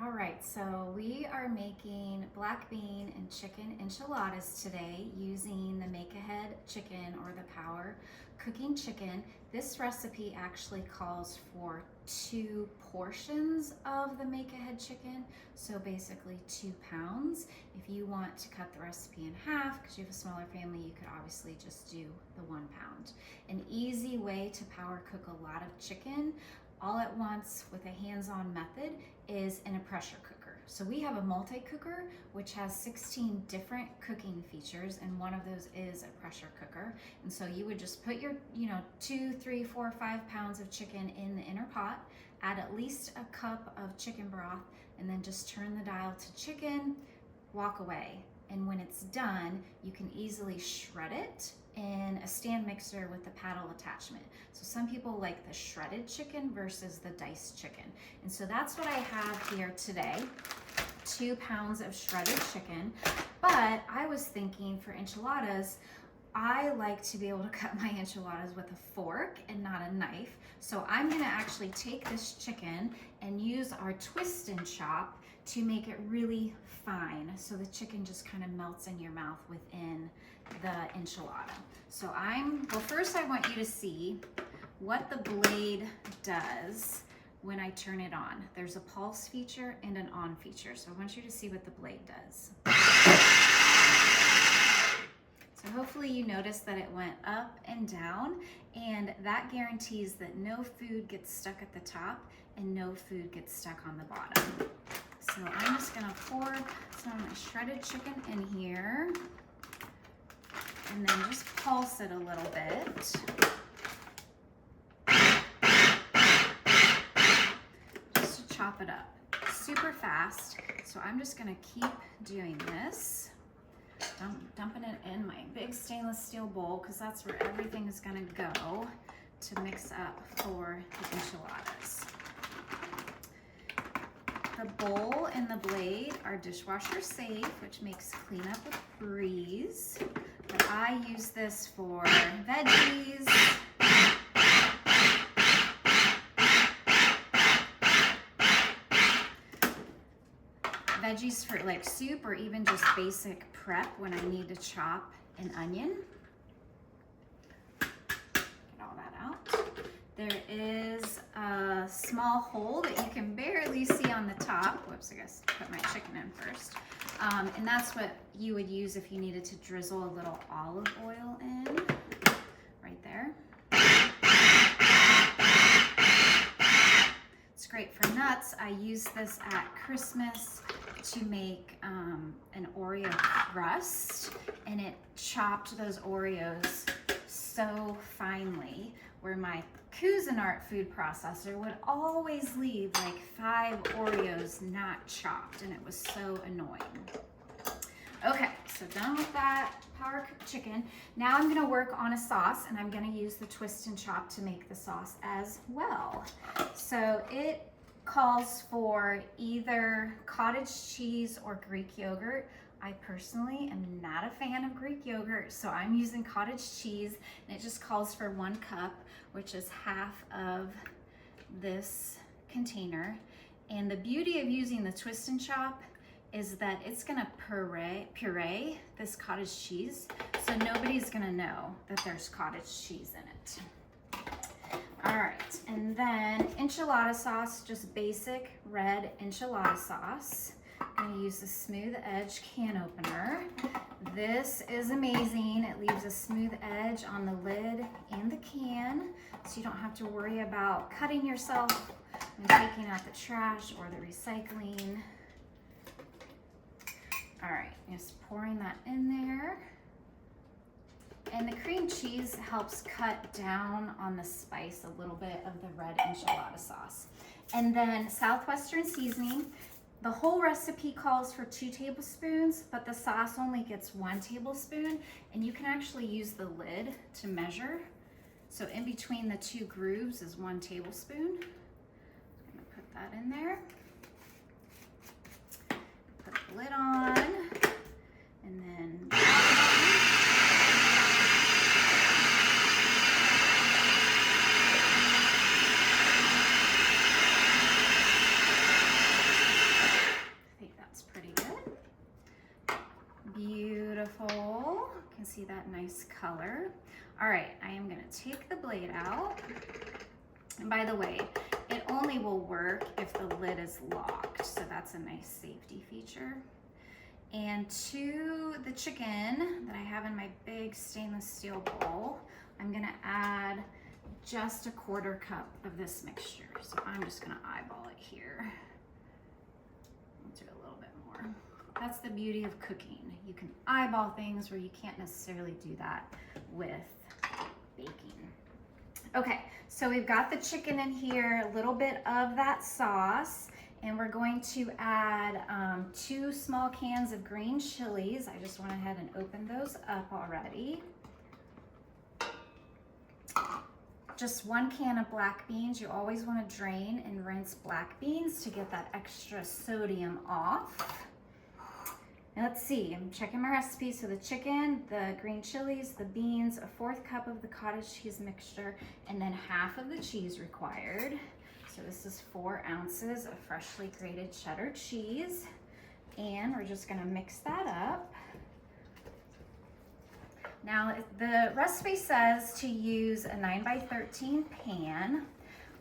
All right, so we are making black bean and chicken enchiladas today using the Make Ahead chicken or the Power cooking chicken. This recipe actually calls for 2 portions of the Make Ahead chicken, so basically 2 pounds. If you want to cut the recipe in half because you have a smaller family, you could obviously just do the 1 pound. An easy way to power cook a lot of chicken all at once with a hands-on method is in a pressure cooker. So we have a multi-cooker which has 16 different cooking features, and one of those is a pressure cooker. And so you would just put your 2, 3, 4, 5 pounds of chicken in the inner pot, add at least a cup of chicken broth, and then just turn the dial to chicken, walk away. And when it's done, you can easily shred it in a stand mixer with the paddle attachment. So some people like the shredded chicken versus the diced chicken. And so that's what I have here today, 2 pounds of shredded chicken. But I was thinking for enchiladas, I like to be able to cut my enchiladas with a fork and not a knife. So I'm gonna actually take this chicken and use our twist and chop to make it really fine, so the chicken just kind of melts in your mouth within the enchilada. So first I want you to see what the blade does when I turn it on. There's a pulse feature and an on feature, so I want you to see what the blade does. So hopefully you notice that it went up and down, and that guarantees that no food gets stuck at the top and no food gets stuck on the bottom. So I'm just gonna pour some of my shredded chicken in here and then just pulse it a little bit. Just to chop it up super fast. So I'm just gonna keep doing this. Dumping it in my big stainless steel bowl because that's where everything is gonna go to mix up for the enchiladas. The bowl and the blade are dishwasher safe, which makes cleanup a breeze. But I use this for veggies, for like soup, or even just basic prep when I need to chop an onion. Get all that out. There is a small hole that you can barely see on the top. Whoops, I guess put my chicken in first. And that's what you would use if you needed to drizzle a little olive oil in, right there. It's great for nuts. I use this at Christmas to make an Oreo crust, and it chopped those Oreos so finely, where my Cuisinart food processor would always leave like 5 Oreos not chopped, and it was so annoying. Okay, so done with that power cooked chicken. Now I'm gonna work on a sauce, and I'm gonna use the twist and chop to make the sauce as well. So it calls for either cottage cheese or Greek yogurt. I personally am not a fan of Greek yogurt, so I'm using cottage cheese, and it just calls for 1 cup, which is half of this container. And the beauty of using the twist and chop is that it's gonna puree this cottage cheese, so nobody's gonna know that there's cottage cheese in it. All right, and then enchilada sauce, just basic red enchilada sauce. I'm gonna use the Smooth Edge can opener. This is amazing. It leaves a smooth edge on the lid and the can, so you don't have to worry about cutting yourself when taking out the trash or the recycling. All right, just pouring that in there. And the cream cheese helps cut down on the spice a little bit of the red enchilada sauce. And then Southwestern seasoning. The whole recipe calls for 2 tablespoons, but the sauce only gets 1 tablespoon, and you can actually use the lid to measure. So in between the 2 grooves is 1 tablespoon. I'm gonna put that in there. Put the lid on, and then beautiful. You can see that nice color. All right, I am gonna take the blade out. And by the way, it only will work if the lid is locked, so that's a nice safety feature. And to the chicken that I have in my big stainless steel bowl, I'm gonna add just a 1/4 cup of this mixture. So I'm just gonna eyeball it here. I'll do a little bit more. That's the beauty of cooking. You can eyeball things where you can't necessarily do that with baking. Okay, so we've got the chicken in here, a little bit of that sauce, and we're going to add 2 small cans of green chilies. I just went ahead and opened those up already. Just 1 can of black beans. You always want to drain and rinse black beans to get that extra sodium off. Now let's see, I'm checking my recipe. So the chicken, the green chilies, the beans, a 1/4 cup of the cottage cheese mixture, and then half of the cheese required. So this is 4 ounces of freshly grated cheddar cheese. And we're just gonna mix that up. Now the recipe says to use a 9x13 pan.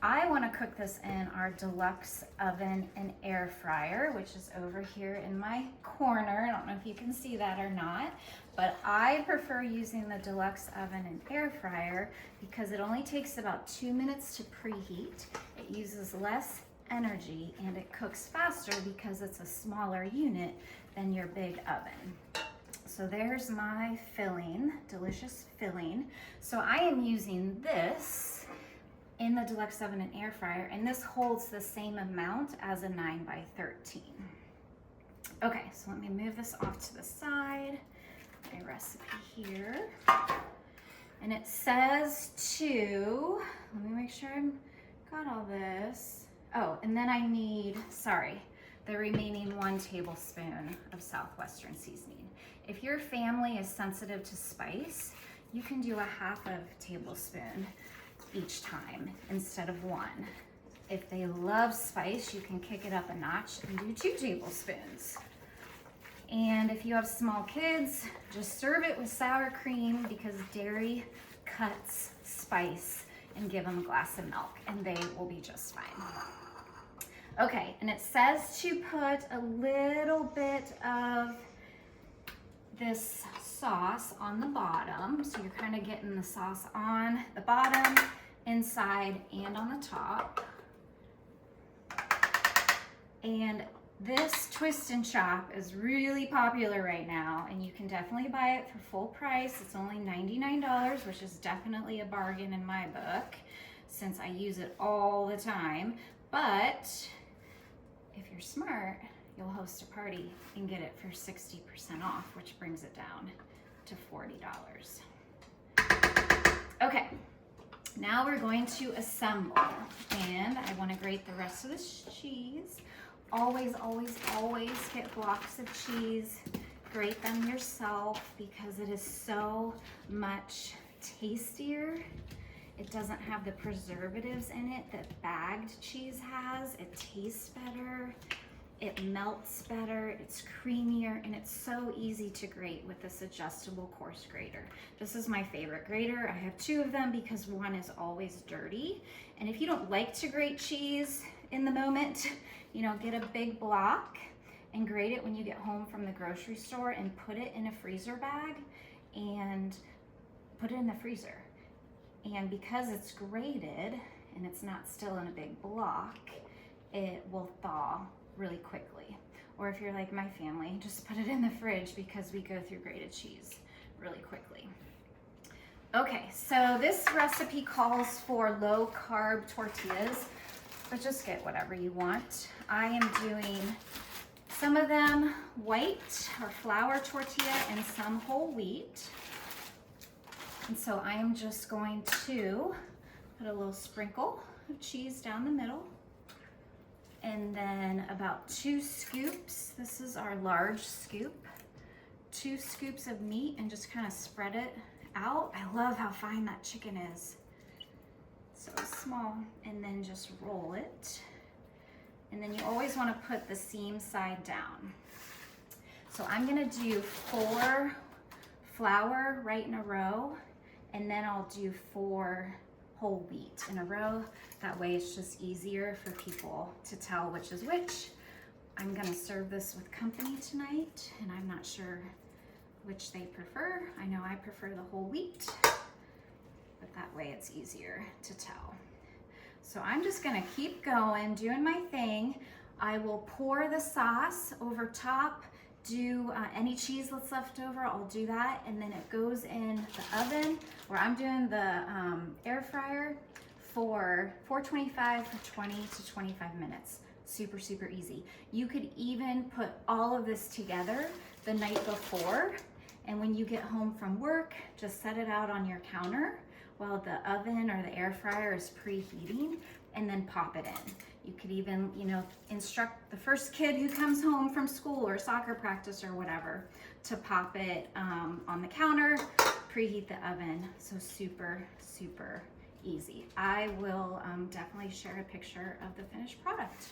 I want to cook this in our deluxe oven and air fryer, which is over here in my corner. I don't know if you can see that or not, but I prefer using the deluxe oven and air fryer because it only takes about 2 minutes to preheat. It uses less energy and it cooks faster because it's a smaller unit than your big oven. So there's my filling, delicious filling. So I am using this in the deluxe oven and air fryer, and this holds the same amount as a 9x13. Okay, so let me move this off to the side. My recipe here. And it says to, let me make sure I've got all this. Oh, and then I need, the remaining 1 tablespoon of Southwestern seasoning. If your family is sensitive to spice, you can do a 1/2 tablespoon each time instead of 1. If they love spice, you can kick it up a notch and do 2 tablespoons. And if you have small kids, just serve it with sour cream because dairy cuts spice, and give them a glass of milk and they will be just fine. Okay, and it says to put a little bit of this sauce on the bottom. So you're kind of getting the sauce on the bottom, inside, and on the top. And this Twist and Chop is really popular right now, and you can definitely buy it for full price. It's only $99, which is definitely a bargain in my book since I use it all the time. But if you're smart, you'll host a party and get it for 60% off, which brings it down to $40. Okay, now we're going to assemble, and I want to grate the rest of this cheese. Always, always, always get blocks of cheese. Grate them yourself because it is so much tastier. It doesn't have the preservatives in it that bagged cheese has. It tastes better. It melts better, it's creamier, and it's so easy to grate with this adjustable coarse grater. This is my favorite grater. I have 2 of them because 1 is always dirty. And if you don't like to grate cheese in the moment, get a big block and grate it when you get home from the grocery store and put it in a freezer bag and put it in the freezer. And because it's grated and it's not still in a big block, it will thaw really quickly. Or if you're like my family, just put it in the fridge because we go through grated cheese really quickly. Okay, so this recipe calls for low carb tortillas, but just get whatever you want. I am doing some of them white or flour tortilla and some whole wheat. And so I am just going to put a little sprinkle of cheese down the middle. And then about 2 scoops, this is our large scoop, 2 scoops of meat, and just kind of spread it out. I love how fine that chicken is. So small, and then just roll it. And then you always want to put the seam side down. So I'm gonna do 4 flour right in a row, and then I'll do 4 whole wheat in a row. That way it's just easier for people to tell which is which. I'm gonna serve this with company tonight, and I'm not sure which they prefer. I know I prefer the whole wheat, but that way it's easier to tell. So I'm just gonna keep going, doing my thing. I will pour the sauce over top, do any cheese that's left over, I'll do that, and then it goes in the oven, or I'm doing the air fryer for 425 for 20 to 25 minutes. Super, super easy. You could even put all of this together the night before, and when you get home from work, just set it out on your counter while the oven or the air fryer is preheating, and then pop it in. You could even, you know, instruct the first kid who comes home from school or soccer practice or whatever to pop it on the counter, preheat the oven. So super, super easy. I will definitely share a picture of the finished product.